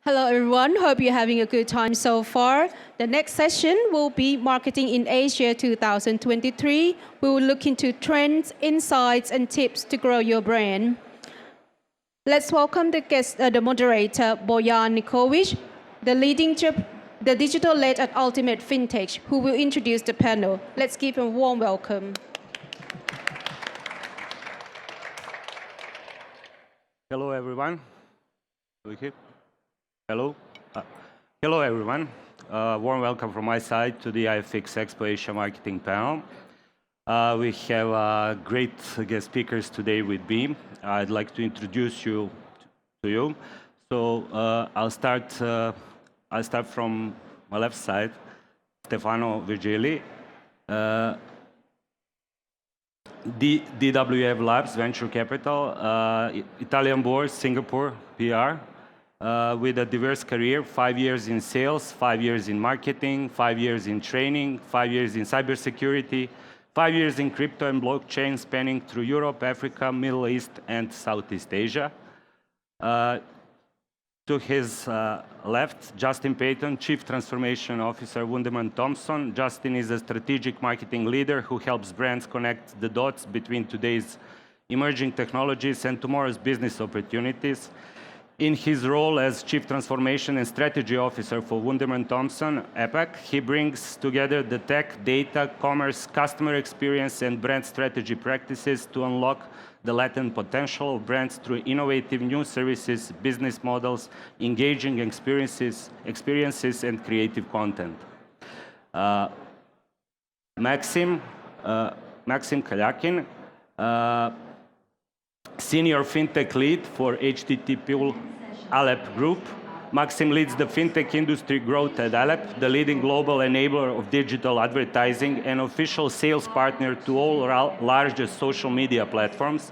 Hello everyone, hope you're having a good time so far. The next session will be Marketing in Asia 2023. We will look into trends, insights and tips to grow your brand. Let's welcome the guest, the moderator, Bojan Ninkovic, the digital lead at Ultimate Fintech, who will introduce the panel. Let's give him a warm welcome. Hello everyone. Hello. Hello everyone. Warm welcome from my side to the IFX Expo Asia Marketing panel. We have great guest speakers today with me. I'd like to introduce you to you. So I'll start from my left side. Stefano Virgilli, DWF Labs Venture Capital, Italian board, Singapore PR. With a diverse career, 5 years in sales, 5 years in marketing, 5 years in training, 5 years in cybersecurity, 5 years in crypto and blockchain, spanning through Europe, Africa, Middle East, and Southeast Asia. To his left, Justin Peyton, Chief Transformation Officer, Wunderman Thompson. Justin is a strategic marketing leader who helps brands connect the dots between today's emerging technologies and tomorrow's business opportunities. In his role as Chief Transformation and Strategy Officer for Wunderman Thompson, APAC, he brings together the tech, data, commerce, customer experience, and brand strategy practices to unlock the latent potential of brands through innovative new services, business models, engaging experiences and creative content. Maksim Kaljakin, Senior Fintech Lead for HTTPool Aleph Group. Maksim leads the fintech industry growth at Aleph, the leading global enabler of digital advertising and official sales partner to all largest social media platforms.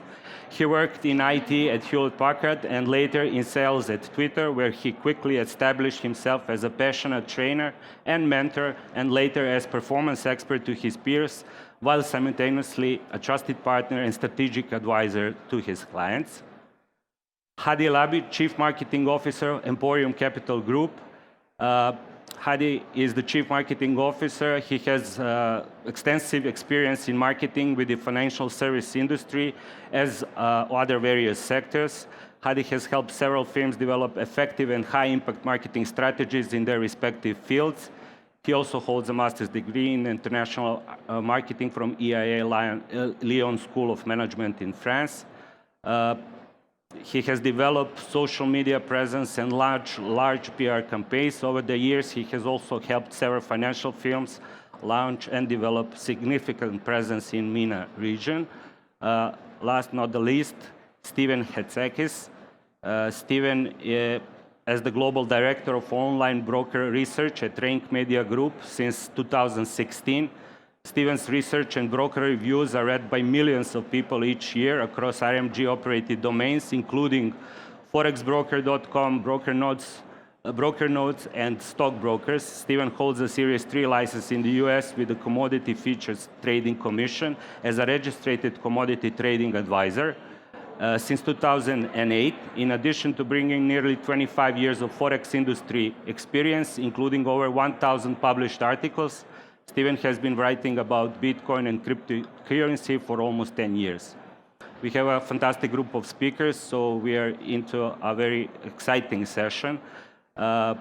He worked in IT at Hewlett-Packard and later in sales at Twitter, where he quickly established himself as a passionate trainer and mentor, and later as performance expert to his peers, while simultaneously a trusted partner and strategic advisor to his clients. Hadi Labi, Chief Marketing Officer, Emporium Capital Group. Hadi is the Chief Marketing Officer. He has extensive experience in marketing with the financial service industry as other various sectors. Hadi has helped several firms develop effective and high-impact marketing strategies in their respective fields. He also holds a master's degree in international marketing from EIA Lyon School of Management in France. He has developed social media presence and large PR campaigns. Over the years, he has also helped several financial firms launch and develop significant presence in MENA region. Last not the least, Steven Hatzakis. Steven, as the Global Director of Online Broker Research at Reink Media Group since 2016. Steven's research and broker reviews are read by millions of people each year across RMG-operated domains, including forexbroker.com, broker notes, and stockbrokers. Steven holds a Series 3 license in the US with the Commodity Futures Trading Commission as a registered commodity trading advisor. Since 2008, in addition to bringing nearly 25 years of Forex industry experience, including over 1,000 published articles, Steven has been writing about Bitcoin and cryptocurrency for almost 10 years. We have a fantastic group of speakers, so we are into a very exciting session. The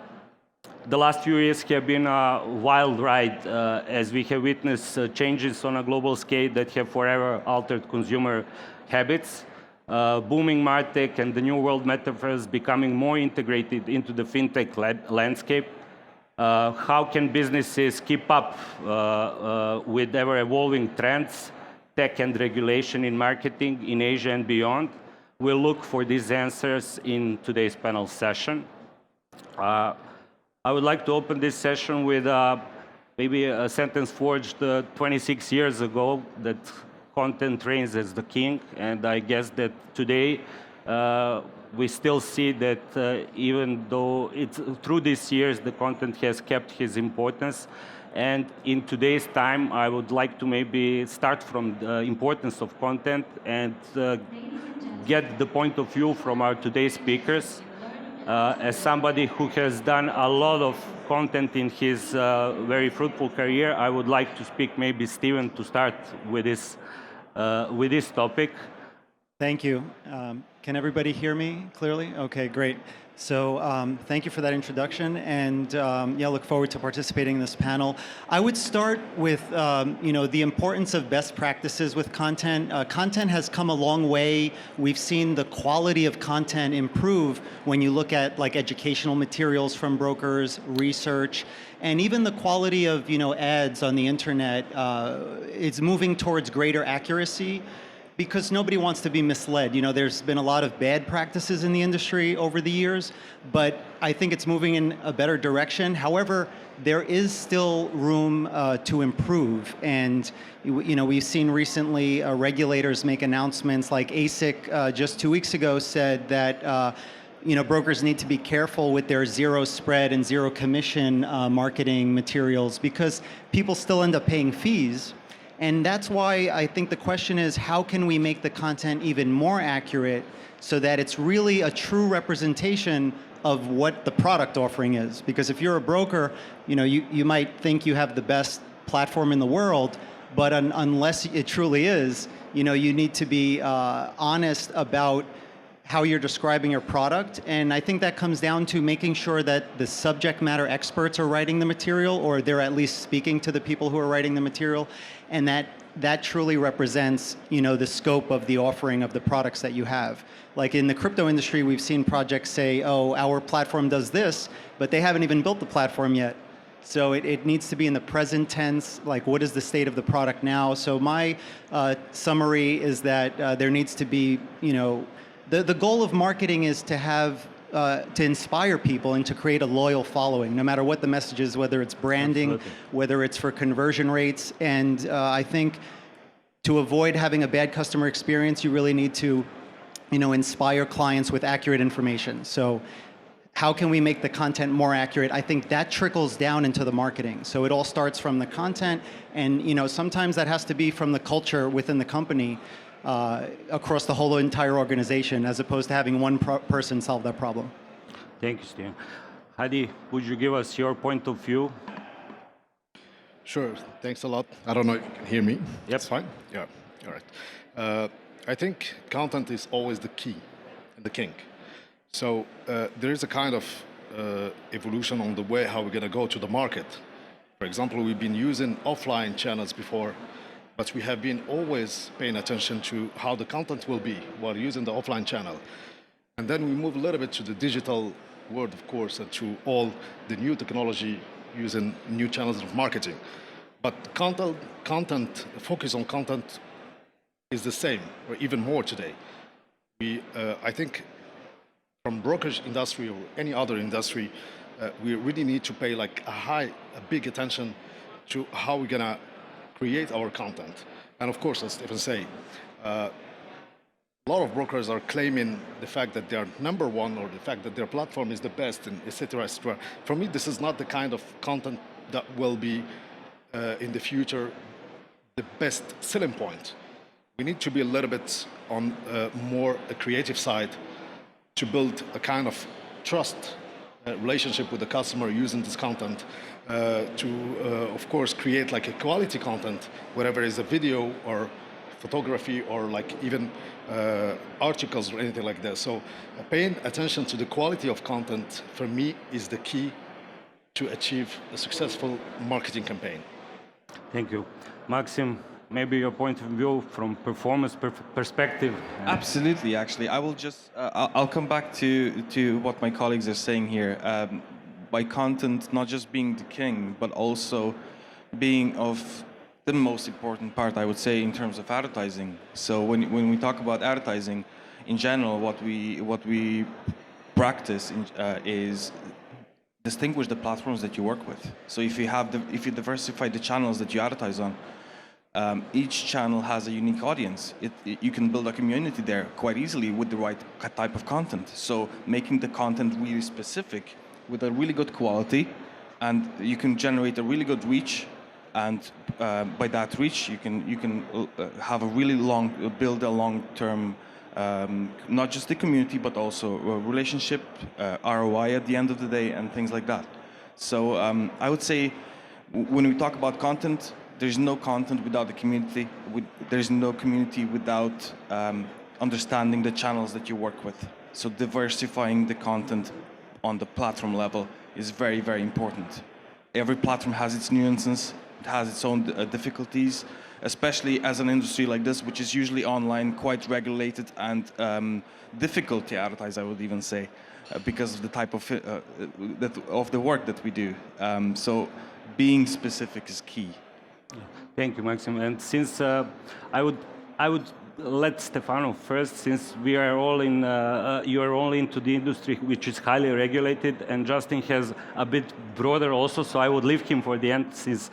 last few years have been a wild ride as we have witnessed changes on a global scale that have forever altered consumer habits. Booming MarTech and the new world metaverse becoming more integrated into the fintech landscape. How can businesses keep up with ever-evolving trends, tech and regulation in marketing in Asia and beyond? We'll look for these answers in today's panel session. I would like to open this session with maybe a sentence forged 26 years ago that content reigns as the king, and I guess that today we still see that even though through these years the content has kept his importance, and in today's time I would like to maybe start from the importance of content and get the point of view from our today's speakers. As somebody who has done a lot of content in his very fruitful career, I would like to speak maybe Steven to start with this topic. Thank you. Can everybody hear me clearly? Okay, great. So thank you for that introduction, and yeah, look forward to participating in this panel. I would start with the importance of best practices with content. Content has come a long way. We've seen the quality of content improve when you look at like educational materials from brokers, research, and even the quality of ads on the internet. It's moving towards greater accuracy, because nobody wants to be misled. There's been a lot of bad practices in the industry over the years, but I think it's moving in a better direction. However, there is still room to improve. And we've seen recently regulators make announcements, like ASIC just 2 weeks ago said that brokers need to be careful with their zero spread and zero commission marketing materials, because people still end up paying fees. And that's why I think the question is, how can we make the content even more accurate so that it's really a true representation of what the product offering is? Because if you're a broker, you might think you have the best platform in the world, but unless it truly is, you need to be honest about how you're describing your product. And I think that comes down to making sure that the subject matter experts are writing the material, or they're at least speaking to the people who are writing the material, and that truly represents the scope of the offering of the products that you have. Like in the crypto industry, we've seen projects say, oh, our platform does this, but they haven't even built the platform yet. So it needs to be in the present tense, like what is the state of the product now? So my summary is that there needs to be, the goal of marketing is to have, to inspire people and to create a loyal following, no matter what the message is, whether it's branding, Absolutely. whether it's for conversion rates. And I think to avoid having a bad customer experience, you really need to, inspire clients with accurate information. So how can we make the content more accurate? I think that trickles down into the marketing. So it all starts from the content, and sometimes that has to be from the culture within the company. Across the whole entire organization, as opposed to having one person solve that problem. Thank you, Steve. Hadi, would you give us your point of view? Sure, thanks a lot. I don't know if you can hear me. Yep. That's fine? Yeah, all right. I think content is always the key and the king. So there is a kind of evolution on the way how we're going to go to the market. For example, we've been using offline channels before, but we have been always paying attention to how the content will be while using the offline channel. And then we move a little bit to the digital world, of course, and to all the new technology using new channels of marketing. But focus on content is the same, or even more today. I think from brokerage industry or any other industry, we really need to pay like a big attention to how we're gonna create our content. And of course, as Stefan say, a lot of brokers are claiming the fact that they are number one, or the fact that their platform is the best, and et cetera, et cetera. For me, this is not the kind of content that will be in the future the best selling point. We need to be a little bit on more a creative side to build a kind of trust relationship with the customer using this content. Of course, create like a quality content, whatever is a video or photography or like even articles or anything like that. So paying attention to the quality of content, for me, is the key to achieve a successful marketing campaign. Thank you. Maksim, maybe your point of view from performance perspective. Absolutely, actually. I will just, I'll come back to what my colleagues are saying here. By content not just being the king, but also being of the most important part, I would say, in terms of advertising. So when we talk about advertising, in general, what we practice is distinguish the platforms that you work with. So if you diversify the channels that you advertise on, each channel has a unique audience. You can build a community there quite easily with the right type of content. So making the content really specific with a really good quality, and you can generate a really good reach, and by that reach you can have a really build a long-term not just the community, but also relationship, ROI at the end of the day, and things like that. So I would say when we talk about content, there's no content without the community. There's no community without understanding the channels that you work with. So diversifying the content on the platform level is very, very important. Every platform has its nuances, it has its own difficulties, especially as an industry like this, which is usually online, quite regulated and difficult to advertise, I would even say, because of the type of the work that we do. So being specific is key. Thank you, Maxim. And since I would let Stefano first, since we are all in, you are all into the industry which is highly regulated, and Justin has a bit broader also, so I would leave him for the end, since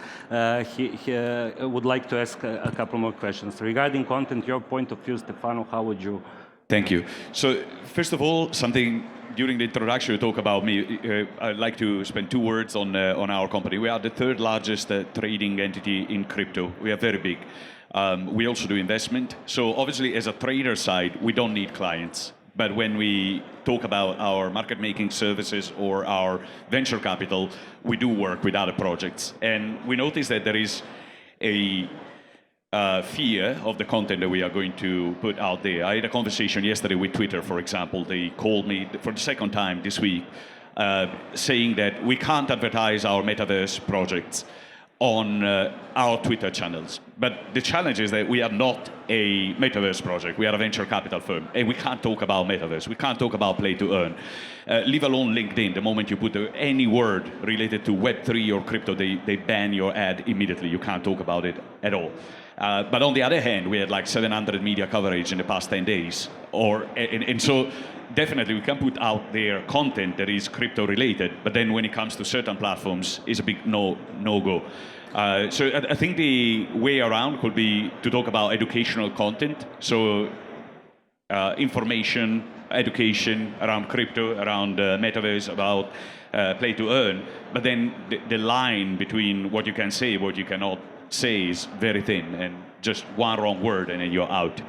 he would like to ask a couple more questions. Regarding content, your point of view, Stefano, how would you? Thank you. So first of all, something during the introduction you talk about me, I'd like to spend 2 words on our company. We are the 3rd largest trading entity in crypto. We are very big. We also do investment. So obviously as a trader side, we don't need clients. But when we talk about our market making services or our venture capital, we do work with other projects. And we notice that there is a fear of the content that we are going to put out there. I had a conversation yesterday with Twitter, for example. They called me for the 2nd time this week, saying that we can't advertise our metaverse projects on our Twitter channels. But the challenge is that we are not a metaverse project. We are a venture capital firm, and we can't talk about metaverse. We can't talk about play to earn. Leave alone LinkedIn. The moment you put any word related to Web3 or crypto, they ban your ad immediately. You can't talk about it at all. But on the other hand, we had like 700 media coverage in the past 10 days. And so definitely we can put out there content that is crypto related, but then when it comes to certain platforms, it's a big no-go. So I think the way around could be to talk about educational content. So information, education around crypto, around metaverse, about play to earn. But then the line between what you can say and what you cannot say is very thin, and just one wrong word and then you're out.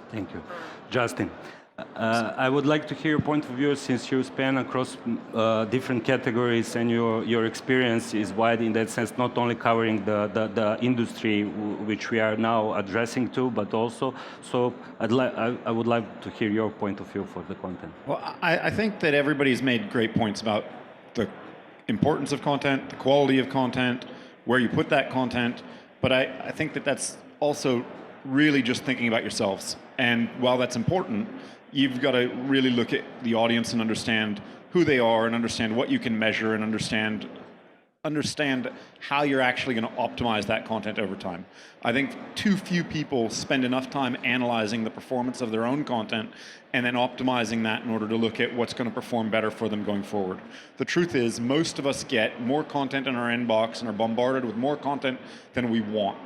Thank you. Justin, I would like to hear your point of view, since you span across different categories and your experience is wide in that sense, not only covering the industry which we are now addressing to, but also, so I would like to hear your point of view for the content. Well, I think that everybody's made great points about the importance of content, the quality of content, where you put that content, but I think that that's also really just thinking about yourselves. And while that's important, you've got to really look at the audience and understand who they are and understand what you can measure and understand how you're actually going to optimize that content over time. I think too few people spend enough time analyzing the performance of their own content and then optimizing that in order to look at what's going to perform better for them going forward. The truth is, most of us get more content in our inbox and are bombarded with more content than we want.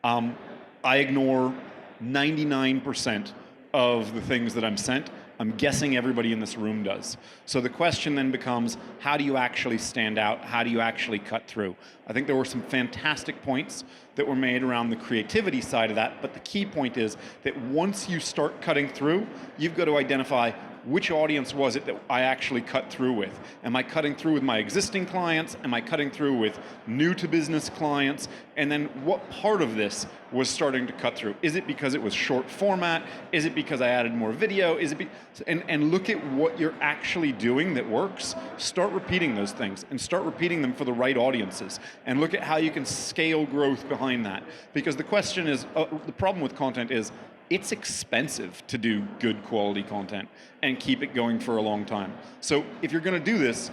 I ignore 99% of the things that I'm sent. I'm guessing everybody in this room does. So the question then becomes, how do you actually stand out? How do you actually cut through? I think there were some fantastic points that were made around the creativity side of that, but the key point is that once you start cutting through, you've got to identify which audience was it that I actually cut through with? Am I cutting through with my existing clients? Am I cutting through with new to business clients? And then what part of this was starting to cut through? Is it because it was short format? Is it because I added more video? Is it and look at what you're actually doing that works. Start repeating those things and start repeating them for the right audiences, and look at how you can scale growth behind that. Because the question is, the problem with content is, it's expensive to do good quality content and keep it going for a long time. So if you're going to do this,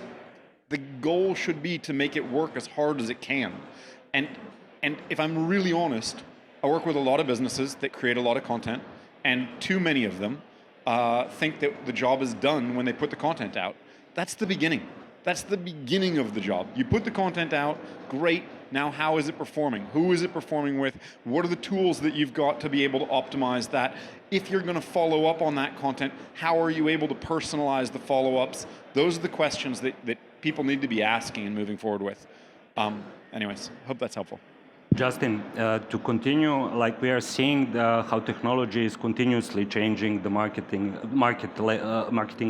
the goal should be to make it work as hard as it can. And if I'm really honest, I work with a lot of businesses that create a lot of content, and too many of them think that the job is done when they put the content out. That's the beginning. That's the beginning of the job. You put the content out, great. Now how is it performing? Who is it performing with? What are the tools that you've got to be able to optimize that? If you're going to follow up on that content, how are you able to personalize the follow-ups? Those are the questions that people need to be asking and moving forward with. Anyways, hope that's helpful. Justin, to continue, like we are seeing how technology is continuously changing the marketing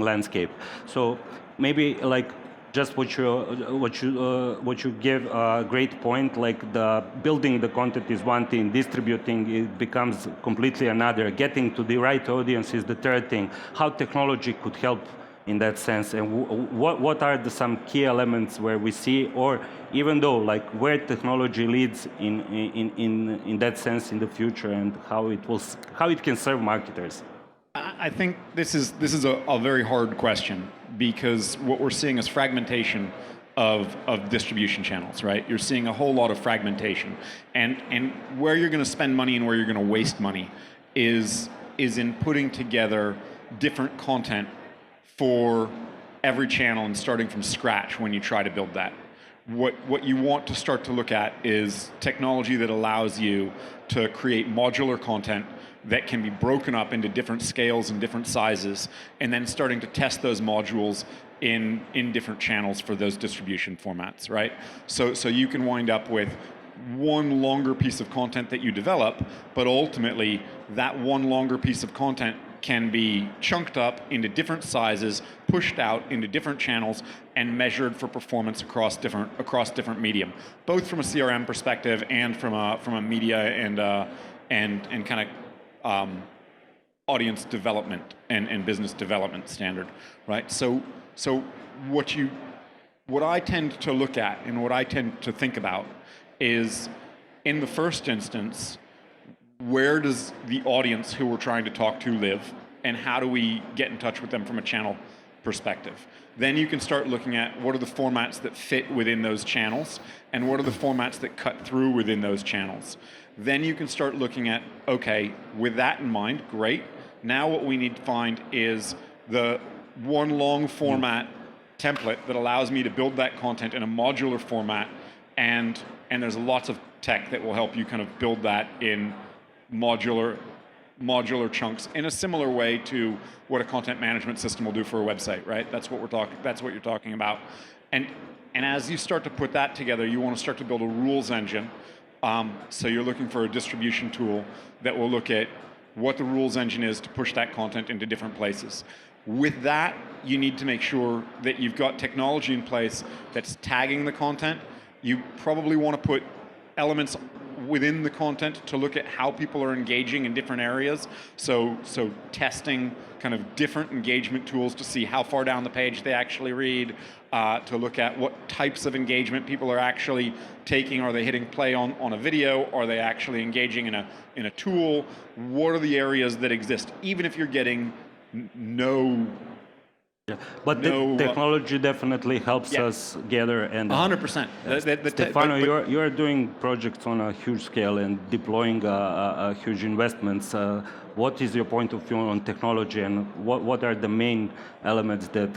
landscape. So maybe like just what you give a great point, like the building the content is one thing, distributing it becomes completely another, getting to the right audience is the third thing. How technology could help in that sense, and what are some key elements where we see, or even though like where technology leads in that sense in the future, and how it can serve marketers? I think this is a very hard question, because what we're seeing is fragmentation of distribution channels, right? You're seeing a whole lot of fragmentation, and where you're going to spend money and where you're going to waste money is in putting together different content for every channel and starting from scratch when you try to build that. What you want to start to look at is technology that allows you to create modular content that can be broken up into different scales and different sizes, and then starting to test those modules in different channels for those distribution formats, right? So you can wind up with one longer piece of content that you develop, but ultimately that one longer piece of content can be chunked up into different sizes, pushed out into different channels, and measured for performance across different medium, both from a CRM perspective and from a media and kind of audience development and business development standard, right? So what I tend to look at and what I tend to think about is, in the first instance, where does the audience who we're trying to talk to live, and how do we get in touch with them from a channel perspective? Then you can start looking at what are the formats that fit within those channels, and what are the formats that cut through within those channels. Then you can start looking at, okay, with that in mind, great. Now what we need to find is the one long format template that allows me to build that content in a modular format, and there's lots of tech that will help you kind of build that in modular chunks in a similar way to what a content management system will do for a website, right? That's what you're talking about. And as you start to put that together, you want to start to build a rules engine. So you're looking for a distribution tool that will look at what the rules engine is to push that content into different places. With that, you need to make sure that you've got technology in place that's tagging the content. You probably want to put elements within the content to look at how people are engaging in different areas. So testing kind of different engagement tools to see how far down the page they actually read, to look at what types of engagement people are actually taking. Are they hitting play on a video? Are they actually engaging in a tool? What are the areas that exist? Even if you're getting no... Yeah. But the technology definitely helps us gather, and 100%. Stefano, you're doing projects on a huge scale and deploying huge investments. What is your point of view on technology, and what are the main elements that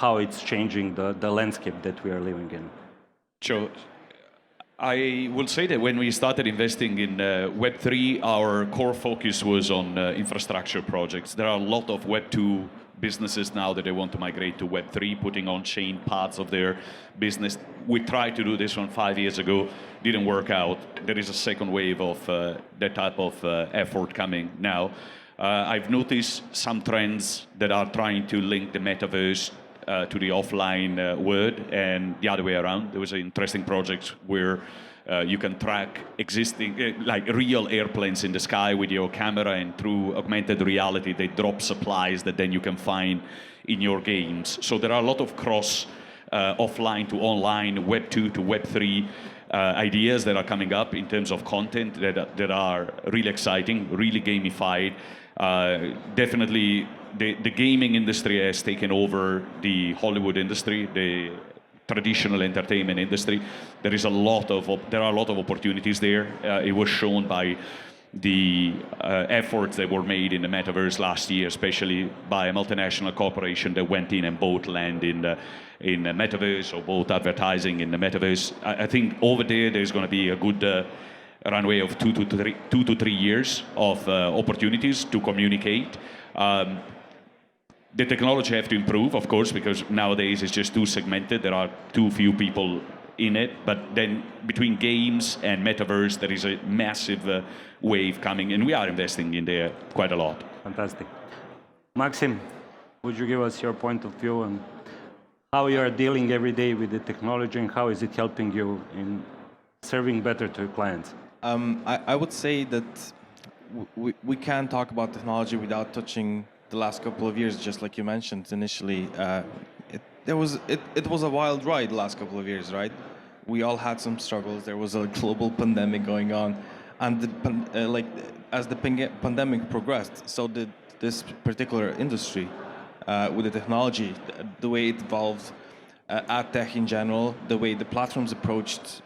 how it's changing the landscape that we are living in? Sure. I will say that when we started investing in Web3, our core focus was on infrastructure projects. There are a lot of Web2 businesses now that they want to migrate to Web3, putting on-chain parts of their business. We tried to do this 5 years ago, didn't work out. There is a second wave of that type of effort coming now. I've noticed some trends that are trying to link the metaverse to the offline world and the other way around. There was an interesting project where you can track existing, like real airplanes in the sky with your camera, and through augmented reality, they drop supplies that then you can find in your games. So there are a lot of cross offline to online, Web2 to Web3 ideas that are coming up in terms of content that are really exciting, really gamified. Definitely, the gaming industry has taken over the Hollywood industry, the traditional entertainment industry. There are a lot of opportunities there. It was shown by the efforts that were made in the metaverse last year, especially by a multinational corporation that went in and bought land in the metaverse, or bought advertising in the metaverse. I think over there's going to be a good runway of 2 to 3 years of opportunities to communicate. The technology have to improve, of course, because nowadays it's just too segmented. There are too few people in it, but then between games and metaverse, there is a massive wave coming, and we are investing in there quite a lot. Fantastic. Maksim, would you give us your point of view on how you are dealing every day with the technology and how is it helping you in serving better to your clients? I would say that we can't talk about technology without touching the last couple of years, just like you mentioned initially. It was a wild ride the last couple of years, right? We all had some struggles. There was a global pandemic going on, and as the pandemic progressed, so did this particular industry with the technology, the way it evolved, ad tech in general, the way the platforms approached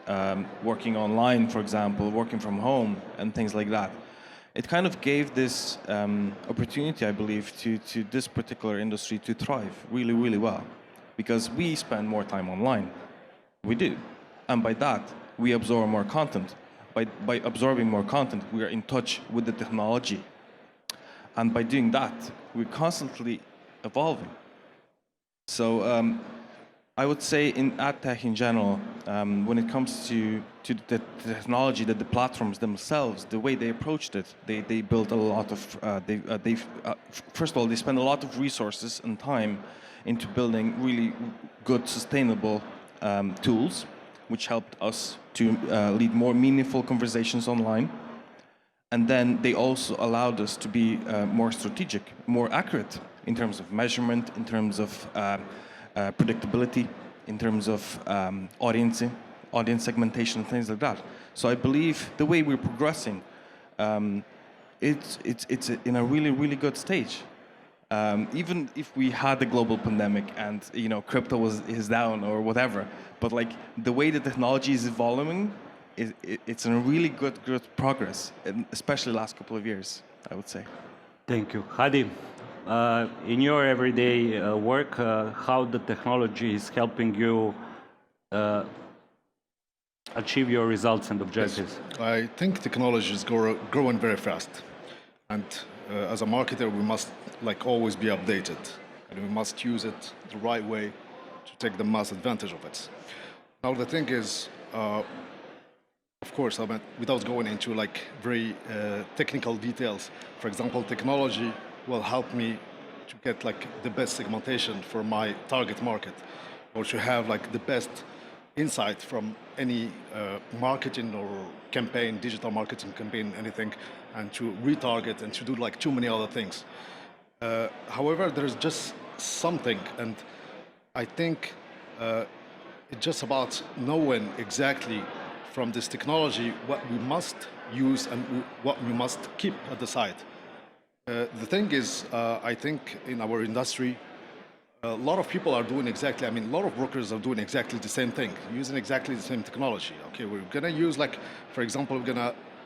working online, for example, working from home, and things like that. It kind of gave this opportunity, I believe, to this particular industry to thrive really, really well. Because we spend more time online. We do. And by that, we absorb more content. By absorbing more content, we are in touch with the technology. And by doing that, we're constantly evolving. So I would say in ad tech in general, when it comes to the technology, that the platforms themselves, the way they approached it, they built a lot of, first of all, they spend a lot of resources and time into building really good, sustainable tools, which helped us to lead more meaningful conversations online. And then they also allowed us to be more strategic, more accurate in terms of measurement, in terms of predictability, in terms of audience segmentation, and things like that. So I believe the way we're progressing, it's in a really, really good stage. Even if we had a global pandemic and crypto is down or whatever, but like the way the technology is evolving, it's in a really good progress, and especially the last couple of years, I would say. Thank you. Hadi, in your everyday work, how the technology is helping you achieve your results and objectives? Yes. I think technology is growing very fast. And as a marketer, we must always be updated. And we must use it the right way to take the most advantage of it. Now, the thing is, of course, without going into very technical details, for example, technology will help me to get the best segmentation for my target market, or to have the best insight from any marketing or campaign, digital marketing campaign, anything, and to retarget and to do too many other things. However, there's just something, and I think it's just about knowing exactly from this technology what we must use and what we must keep at the side. The thing is, I think in our industry, a lot of people are doing exactly, a lot of brokers are doing exactly the same thing, using exactly the same technology. Okay, we're gonna use for example,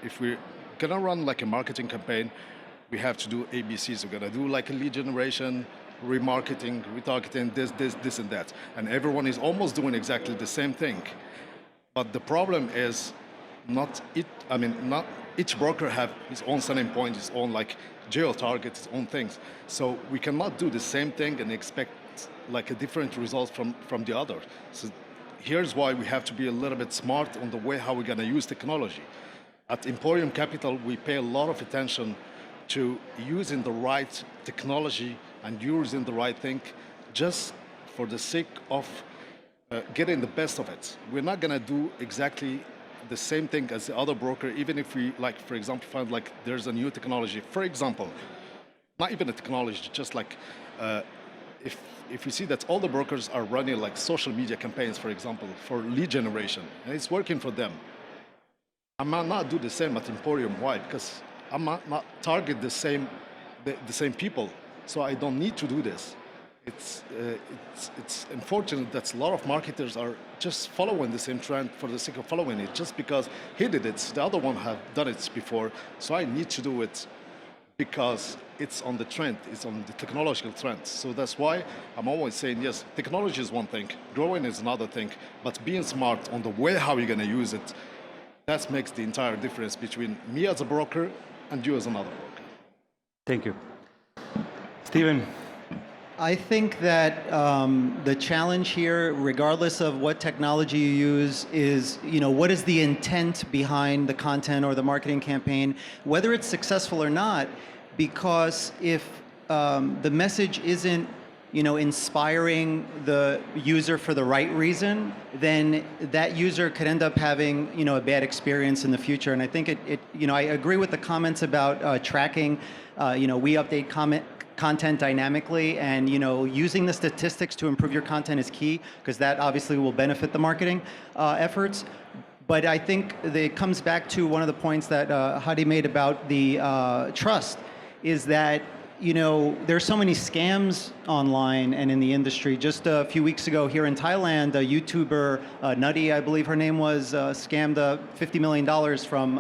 if we're gonna run a marketing campaign, we have to do ABCs. We're gonna do a lead generation, remarketing, retargeting, this and that. And everyone is almost doing exactly the same thing. But the problem is not each broker have his own selling point, his own geo-target, his own things. So we cannot do the same thing and expect a different result from the other. So here's why we have to be a little bit smart on the way how we're gonna use technology. At Emporium Capital, we pay a lot of attention to using the right technology and using the right thing just for the sake of getting the best of it. We're not gonna do exactly the same thing as the other broker, even if we, for example, find there's a new technology. For example, not even a technology, just if we see that all the brokers are running social media campaigns, for example, for lead generation, and it's working for them, I might not do the same at Emporium. Why? Because I might not target the same people, so I don't need to do this. It's unfortunate that a lot of marketers are just following the same trend for the sake of following it, just because he did it, the other one have done it before, so I need to do it because it's on the trend, it's on the technological trend. So that's why I'm always saying, yes, technology is one thing, growing is another thing, but being smart on the way how you're gonna use it, that makes the entire difference between me as a broker and you as another broker. Thank you. Steven, I think that the challenge here, regardless of what technology you use, is what is the intent behind the content or the marketing campaign, whether it's successful or not. Because if the message isn't inspiring the user for the right reason, then that user could end up having a bad experience in the future. And I think I agree with the comments about tracking. We update content dynamically, and using the statistics to improve your content is key, because that obviously will benefit the marketing efforts. But I think it comes back to one of the points that Hadi made about the trust, is that there's so many scams online and in the industry. Just a few weeks ago here in Thailand, a YouTuber, Nutty, I believe her name was, scammed $50 million from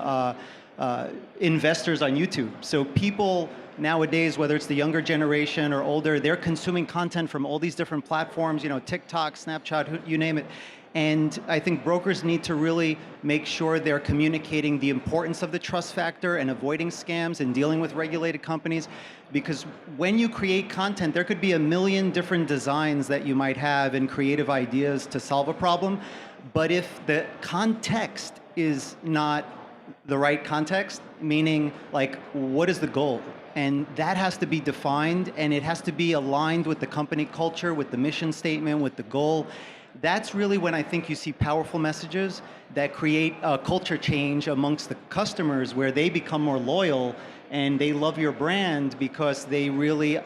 investors on YouTube. So people nowadays, whether it's the younger generation or older, they're consuming content from all these different platforms, TikTok, Snapchat, you name it. And I think brokers need to really make sure they're communicating the importance of the trust factor and avoiding scams and dealing with regulated companies. Because when you create content, there could be a million different designs that you might have and creative ideas to solve a problem. But if the context is not the right context, meaning like, what is the goal? And that has to be defined, and it has to be aligned with the company culture, with the mission statement, with the goal. That's really when I think you see powerful messages that create a culture change amongst the customers, where they become more loyal and they love your brand because they really,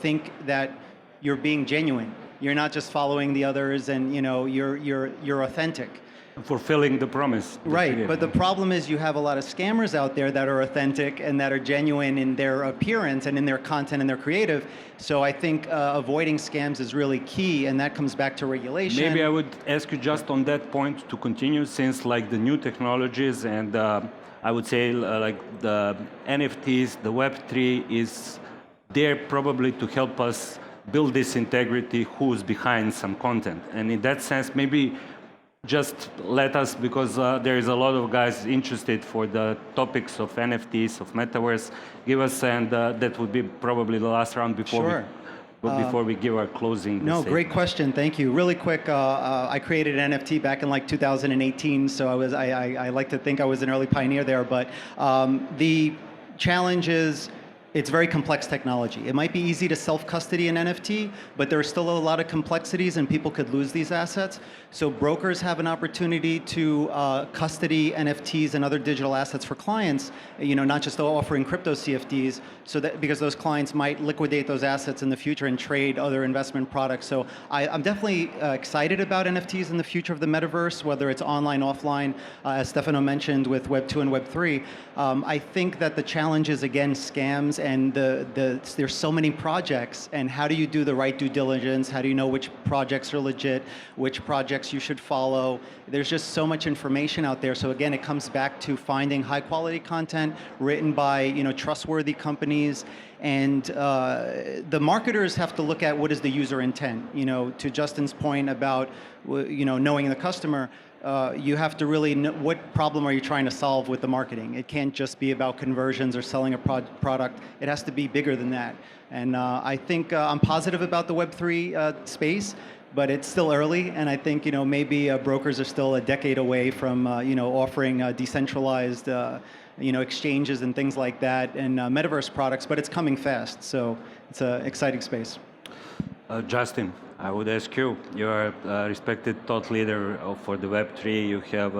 think that you're being genuine. You're not just following the others, and you're authentic. Fulfilling the promise. Right, but the problem is you have a lot of scammers out there that are authentic and that are genuine in their appearance and in their content and their creative. So I think avoiding scams is really key, and that comes back to regulation. Maybe I would ask you just on that point to continue, since like the new technologies and I would say like the NFTs, the Web3 is there probably to help us build this integrity, who's behind some content. And in that sense, maybe just let us, because there is a lot of guys interested for the topics of NFTs, of metaverse, give us, and that would be probably the last round before before we give our closing. No, great question. Thank you. Really quick, I created an NFT back in like 2018, so I like to think I was an early pioneer there. But the challenge is, it's very complex technology. It might be easy to self-custody an NFT, but there are still a lot of complexities, and people could lose these assets. So brokers have an opportunity to custody NFTs and other digital assets for clients, not just offering crypto CFDs, so that because those clients might liquidate those assets in the future and trade other investment products. So I'm definitely excited about NFTs in the future of the metaverse, whether it's online, offline, as Stefano mentioned with Web 2 and Web 3. I think that the challenge is, again, scams, and there's so many projects, and how do you do the right due diligence? How do you know which projects are legit, which projects you should follow? There's just so much information out there. So again, it comes back to finding high quality content written by trustworthy companies, and the marketers have to look at what is the user intent. To Justin's point about knowing the customer. You have to really know what problem are you trying to solve with the marketing. It can't just be about conversions or selling a product. It has to be bigger than that. And I think I'm positive about the Web3 space, but it's still early. And I think maybe brokers are still a decade away from offering decentralized exchanges and things like that, and metaverse products. But it's coming fast, so it's an exciting space. Justin, I would ask you. You are a respected thought leader for the Web3. You have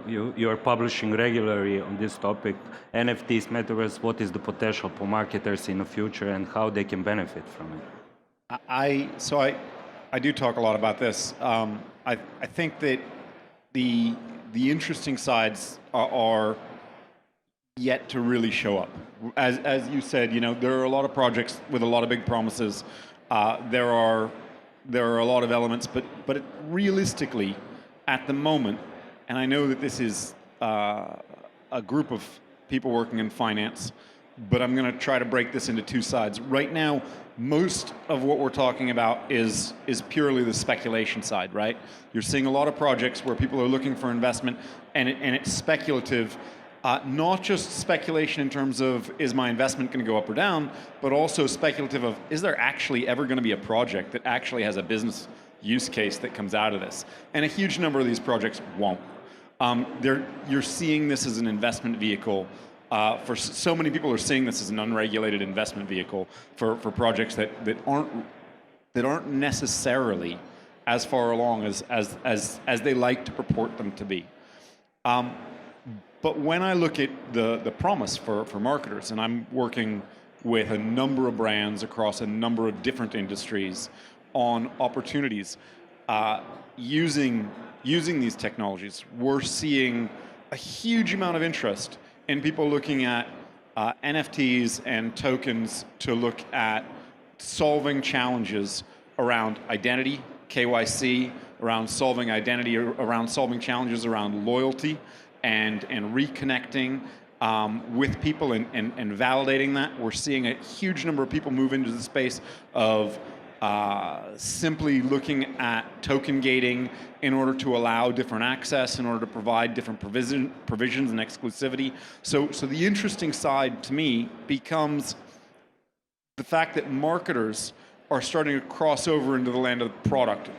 you are publishing regularly on this topic. NFTs, metaverse. What is the potential for marketers in the future, and how they can benefit from it? I do talk a lot about this. I think that the interesting sides are yet to really show up. As you said, there are a lot of projects with a lot of big promises. There are a lot of elements, but realistically, at the moment, and I know that this is a group of people working in finance, but I'm going to try to break this into two sides. Right now, most of what we're talking about is purely the speculation side, right? You're seeing a lot of projects where people are looking for investment, and it's speculative, Not just speculation in terms of is my investment going to go up or down, but also speculative of is there actually ever going to be a project that actually has a business use case that comes out of this? And a huge number of these projects won't. You're seeing this as an investment vehicle. For so many people are seeing this as an unregulated investment vehicle for projects that aren't necessarily as far along as they like to purport them to be. But when I look at the promise for marketers, and I'm working with a number of brands across a number of different industries on opportunities using these technologies, we're seeing a huge amount of interest in people looking at NFTs and tokens to look at solving challenges around identity, KYC, around solving challenges around loyalty, and reconnecting with people and validating that. We're seeing a huge number of people move into the space of simply looking at token gating in order to allow different access, in order to provide different provisions and exclusivity. So the interesting side to me becomes the fact that marketers are starting to cross over into the land of the product.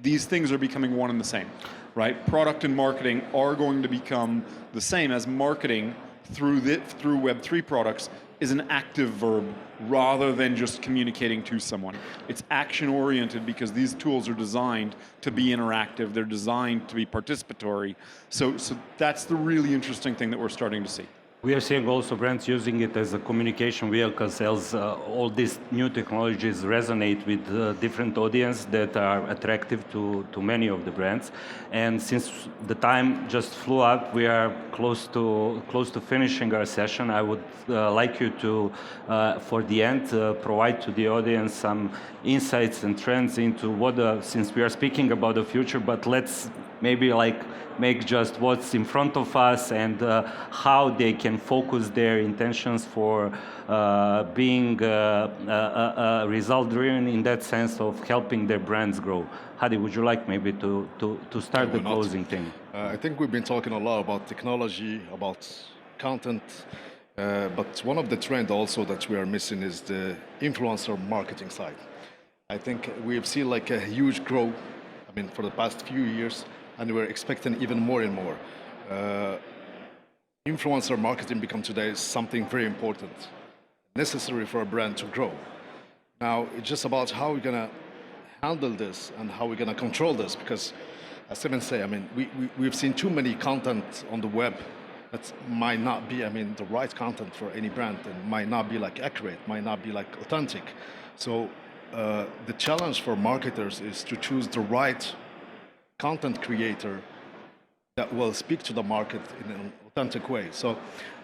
These things are becoming one and the same, right? Product and marketing are going to become the same, as marketing through Web3 products is an active verb rather than just communicating to someone. It's action-oriented because these tools are designed to be interactive. They're designed to be participatory. So that's the really interesting thing that we're starting to see. We are seeing also brands using it as a communication vehicle, as all these new technologies resonate with different audience that are attractive to many of the brands. And since the time just flew up, we are close to finishing our session. I would like you to, for the end, provide to the audience some insights and trends into what, since we are speaking about the future, but let's maybe make just what's in front of us and how they can focus their intentions for being result-driven in that sense of helping their brands grow. Hadi, would you like maybe to start the closing thing? I think we've been talking a lot about technology, about content, but one of the trends also that we are missing is the influencer marketing side. I think we've seen like a huge growth, for the past few years, and we're expecting even more and more. Influencer marketing become today something very important, necessary for a brand to grow. Now, it's just about how we're gonna handle this and how we're gonna control this, because as Stephen said, we've seen too many content on the web that might not be, the right content for any brand, and might not be accurate, might not be authentic. So the challenge for marketers is to choose the right content creator that will speak to the market in an authentic way. So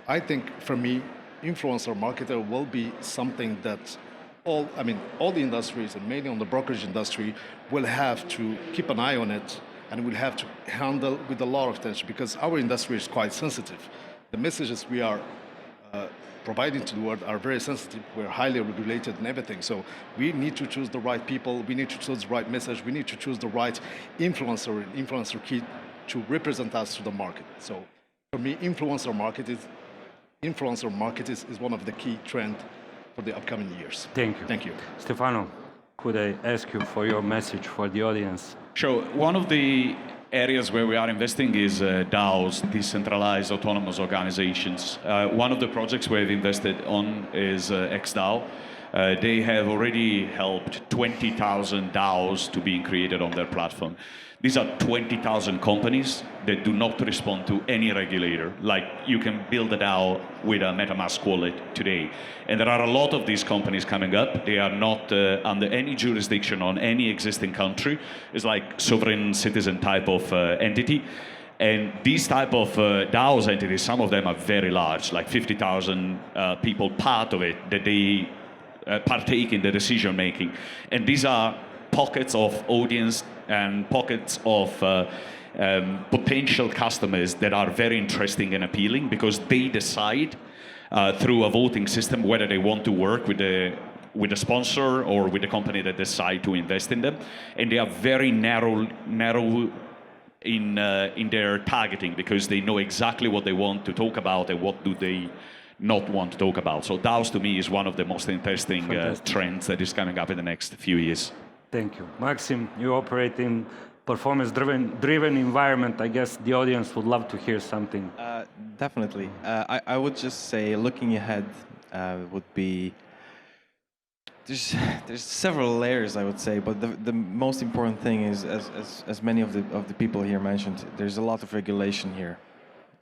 I think for me, influencer marketer will be something that all the industries, and mainly on the brokerage industry, will have to keep an eye on it, and will have to handle with a lot of attention, because our industry is quite sensitive. The messages we are providing to the world are very sensitive. We're highly regulated and everything. So we need to choose the right people. We need to choose the right message. We need to choose the right influencer key to represent us to the market. So for me, influencer market is one of the key trends for the upcoming years. Thank you. Thank you. Stefano, could I ask you for your message for the audience? Sure. One of the areas where we are investing is DAOs, decentralized autonomous organizations. One of the projects we've invested on is XDAO. They have already helped 20,000 DAOs to be created on their platform. These are 20,000 companies that do not respond to any regulator. Like, you can build a DAO with a MetaMask wallet today. And there are a lot of these companies coming up. They are not under any jurisdiction on any existing country. It's like sovereign citizen type of entity. And these type of DAOs entities, some of them are very large, like 50,000 people part of it, that they partake in the decision making. And these are pockets of audience and pockets of potential customers that are very interesting and appealing, because they decide through a voting system whether they want to work with a sponsor or with the company that decide to invest in them. And they are very narrow in their targeting, because they know exactly what they want to talk about and what do they not want to talk about. So DAOs to me is one of the most interesting trends that is coming up in the next few years. Thank you. Maxim, you operate in performance-driven environment. I guess the audience would love to hear something. Definitely. I would just say, looking ahead, would be there's several layers, I would say, but the most important thing is, as many of the people here mentioned, there's a lot of regulation here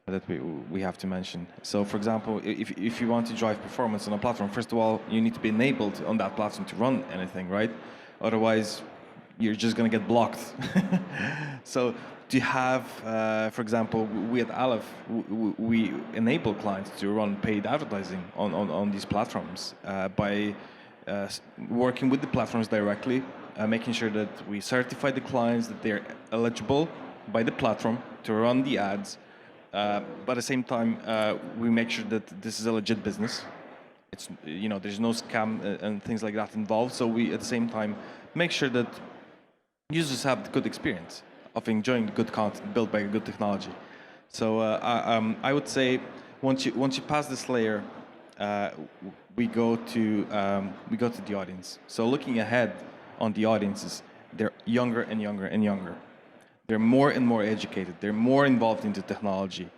that we have to mention. So, for example, if you want to drive performance on a platform, first of all, you need to be enabled on that platform to run anything, right? Otherwise, you're just going to get blocked. So to have, for example, we at Aleph, we enable clients to run paid advertising on these platforms by working with the platforms directly, making sure that we certify the clients that they're eligible by the platform to run the ads. But at the same time, we make sure that this is a legit business. It's, there's no scam and things like that involved. So we, at the same time, make sure that users have the good experience of enjoying the good content built by good technology. So I would say once you pass this layer, we go to the audience. So looking ahead on the audiences, they're younger and younger and younger. They're more and more educated. They're more involved into technology,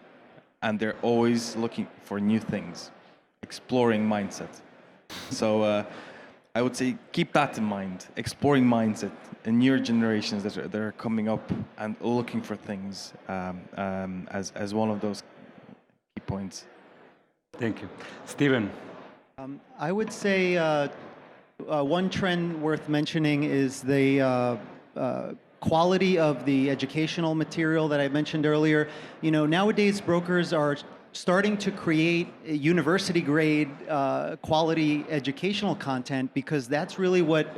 and they're always looking for new things, exploring mindset. So I would say keep that in mind, exploring mindset and newer generations that are coming up and looking for things as one of those key points. Thank you. Steven. I would say one trend worth mentioning is the quality of the educational material that I mentioned earlier. Nowadays brokers are starting to create university-grade quality educational content, because that's really what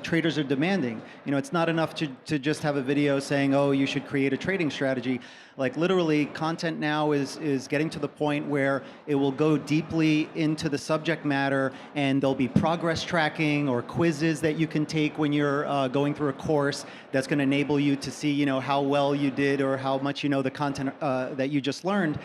traders are demanding. It's not enough to just have a video saying, oh, you should create a trading strategy. Like literally, content now is getting to the point where it will go deeply into the subject matter, and there'll be progress tracking or quizzes that you can take when you're going through a course that's going to enable you to see, how well you did or how much you know the content that you just learned.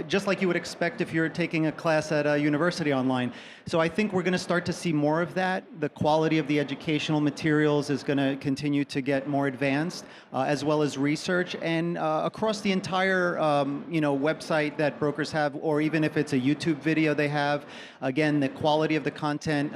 Just like you would expect if you're taking a class at a university online. So I think we're going to start to see more of that. The quality of the educational materials is going to continue to get more advanced, as well as research. And across the entire website that brokers have, or even if it's a YouTube video they have, again, the quality of the content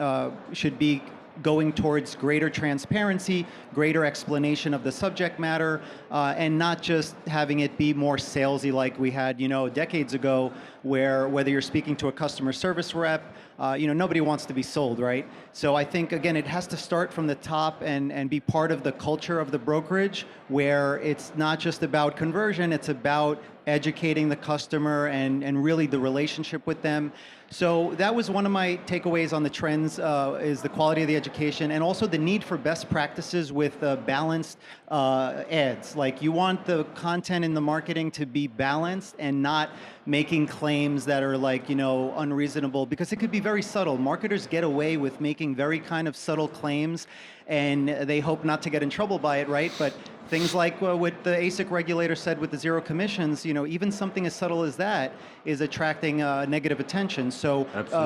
should be going towards greater transparency, greater explanation of the subject matter, and not just having it be more salesy like we had, decades ago, where whether you're speaking to a customer service rep, nobody wants to be sold, right? So I think, again, it has to start from the top and be part of the culture of the brokerage, where it's not just about conversion, it's about educating the customer and really the relationship with them. So that was one of my takeaways on the trends, is the quality of the education, and also the need for best practices with balanced ads. Like, you want the content in the marketing to be balanced and not making claims that are like, unreasonable, because it could be very subtle. Marketers get away with making very kind of subtle claims, and they hope not to get in trouble by it, right? But things like what the ASIC regulator said with the zero commissions, even something as subtle as that is attracting negative attention. So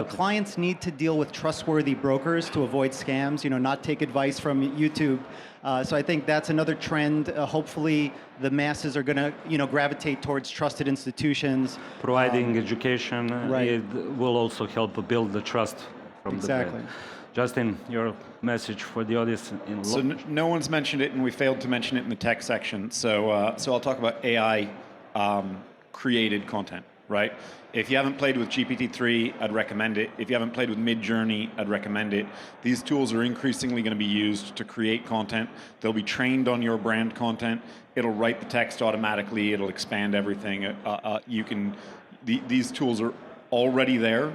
clients need to deal with trustworthy brokers to avoid scams, not take advice from YouTube. So I think that's another trend. Hopefully the masses are going to, gravitate towards trusted institutions. Providing education, right. It will also help build the trust from the brand. Justin, your message for the audience. So no one's mentioned it, and we failed to mention it in the tech section. So I'll talk about AI created content, right? If you haven't played with GPT-3, I'd recommend it. If you haven't played with Midjourney, I'd recommend it. These tools are increasingly going to be used to create content. They'll be trained on your brand content. It'll write the text automatically. It'll expand everything. These tools are already there.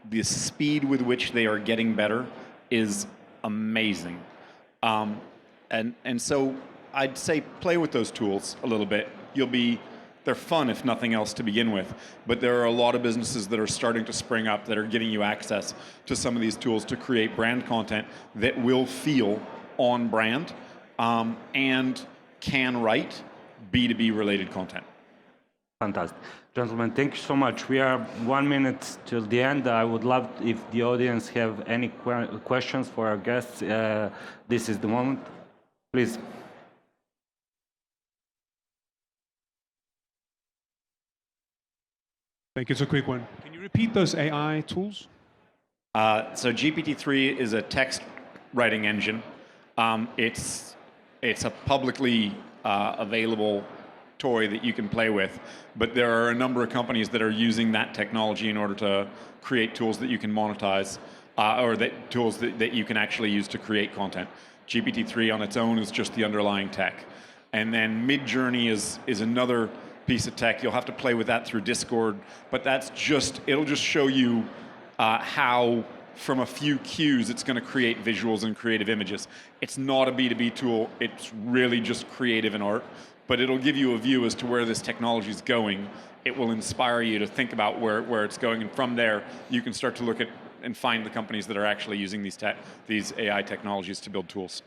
The speed with which they are getting better is amazing. And so I'd say play with those tools a little bit. They're fun, if nothing else, to begin with. But there are a lot of businesses that are starting to spring up that are giving you access to some of these tools to create brand content that will feel on brand, and can write B2B related content. Fantastic. Gentlemen, thank you so much. We are 1 minute till the end. I would love if the audience have any questions for our guests. This is the moment. Please. Thank you. It's a quick one. Can you repeat those AI tools? So GPT-3 is a text writing engine. It's a publicly available toy that you can play with, but there are a number of companies that are using that technology in order to create tools that you can monetize, or tools that you can actually use to create content. GPT-3 on its own is just the underlying tech. And then Midjourney is another piece of tech. You'll have to play with that through Discord, but it'll just show you how from a few cues it's going to create visuals and creative images. It's not a B2B tool, it's really just creative and art, but it'll give you a view as to where this technology is going. It will inspire you to think about where it's going, and from there you can start to look at and find the companies that are actually using these AI technologies to build tools.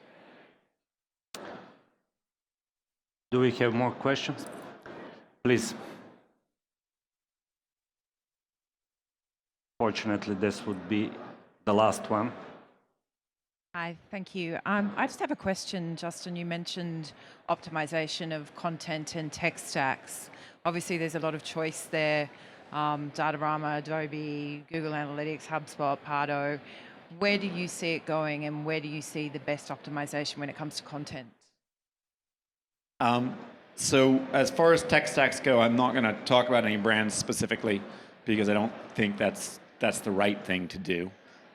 Do we have more questions? Please. Fortunately, this would be the last one. Hi, thank you. I just have a question, Justin. You mentioned optimization of content and tech stacks. Obviously, there's a lot of choice there. Datarama, Adobe, Google Analytics, HubSpot, Pardo. Where do you see it going, and where do you see the best optimization when it comes to content? So as far as tech stacks go, I'm not going to talk about any brands specifically because I don't think that's the right thing to do,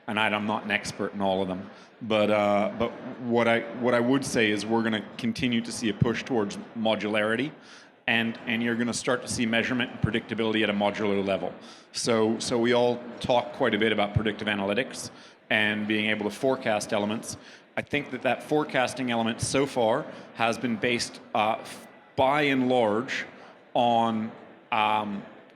and I'm not an expert in all of them. But what I would say is we're going to continue to see a push towards modularity, and you're going to start to see measurement and predictability at a modular level. So we all talk quite a bit about predictive analytics and being able to forecast elements. I think that forecasting element so far has been based by and large on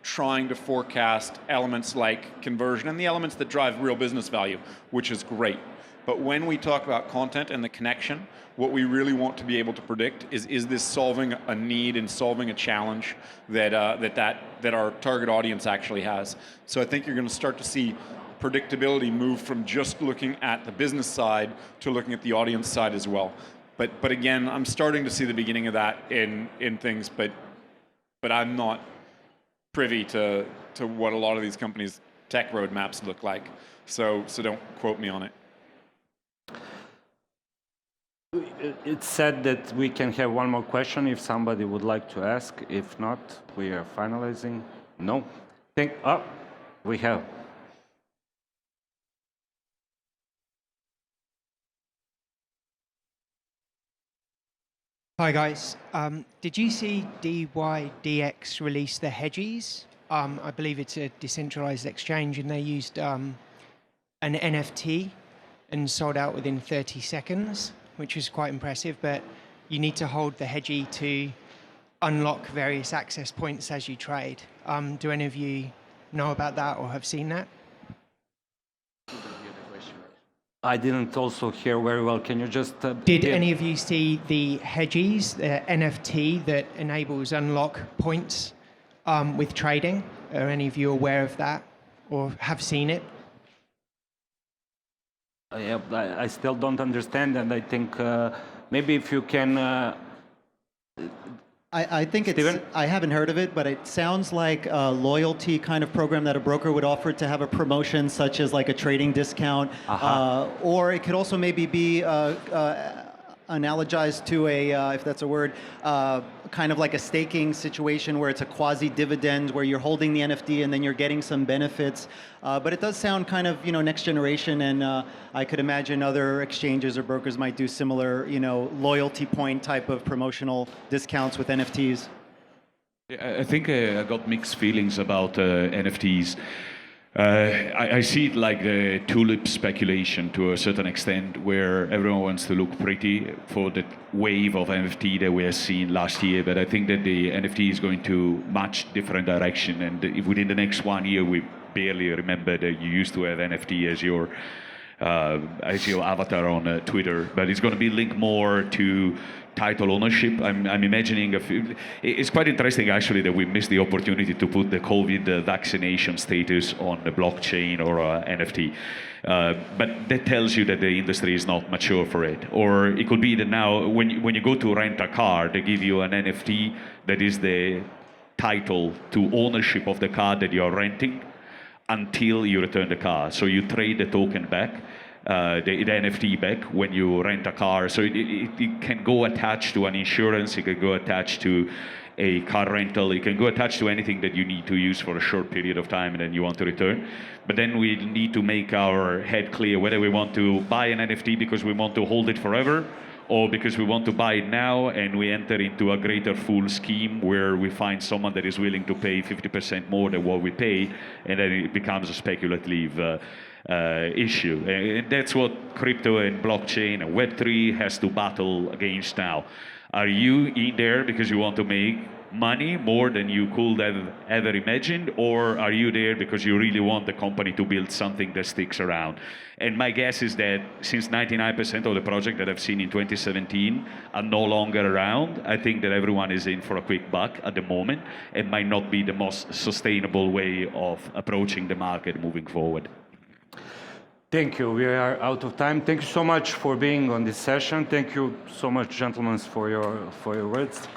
trying to forecast elements like conversion and the elements that drive real business value, which is great. But when we talk about content and the connection, what we really want to be able to predict is this solving a need and solving a challenge that our target audience actually has. So I think you're going to start to see predictability move from just looking at the business side to looking at the audience side as well. But again, I'm starting to see the beginning of that in things, but I'm not privy to what a lot of these companies' tech roadmaps look like. So don't quote me on it. It's said that we can have one more question if somebody would like to ask. If not, we are finalizing. No? We have. Hi guys, did you see DYDX release the Hedgies? I believe it's a decentralized exchange, and they used an NFT and sold out within 30 seconds, which is quite impressive, but you need to hold the Hedgie to unlock various access points as you trade. Do any of you know about that or have seen that? I didn't also hear very well. Can you just... Did any of you see the Hedgies, the NFT that enables unlock points with trading? Are any of you aware of that or have seen it? Yeah, I still don't understand, and I think maybe if you can... I think Steven? I haven't heard of it, but it sounds like a loyalty kind of program that a broker would offer to have a promotion, such as like a trading discount, or it could also maybe be analogized to a, if that's a word, kind of like a staking situation where it's a quasi-dividend where you're holding the NFT and then you're getting some benefits. But it does sound kind of, next generation, and I could imagine other exchanges or brokers might do similar, loyalty point type of promotional discounts with NFTs. I think I got mixed feelings about NFTs. I see it like the tulip speculation to a certain extent, where everyone wants to look pretty for the wave of NFT that we have seen last year. But I think that the NFT is going to much different direction, and if within the next 1 year we barely remember that you used to have NFT I see your avatar on Twitter, but it's going to be linked more to title ownership. I'm imagining it's quite interesting actually that we missed the opportunity to put the COVID vaccination status on the blockchain or NFT. But that tells you that the industry is not mature for it. Or it could be that now when you go to rent a car, they give you an NFT that is the title to ownership of the car that you're renting until you return the car. So you trade the token back, the NFT back when you rent a car. So it can go attached to an insurance, it can go attached to a car rental, it can go attached to anything that you need to use for a short period of time and then you want to return. But then we need to make our head clear whether we want to buy an NFT because we want to hold it forever, or because we want to buy it now and we enter into a greater fool scheme where we find someone that is willing to pay 50% more than what we pay, and then it becomes a speculative issue. And that's what crypto and blockchain and Web3 has to battle against now. Are you in there because you want to make money more than you could have ever imagined, or are you there because you really want the company to build something that sticks around? And my guess is that since 99% of the projects that I've seen in 2017 are no longer around, I think that everyone is in for a quick buck at the moment and might not be the most sustainable way of approaching the market moving forward. Thank you. We are out of time. Thank you so much for being on this session. Thank you so much, gentlemen, for your words.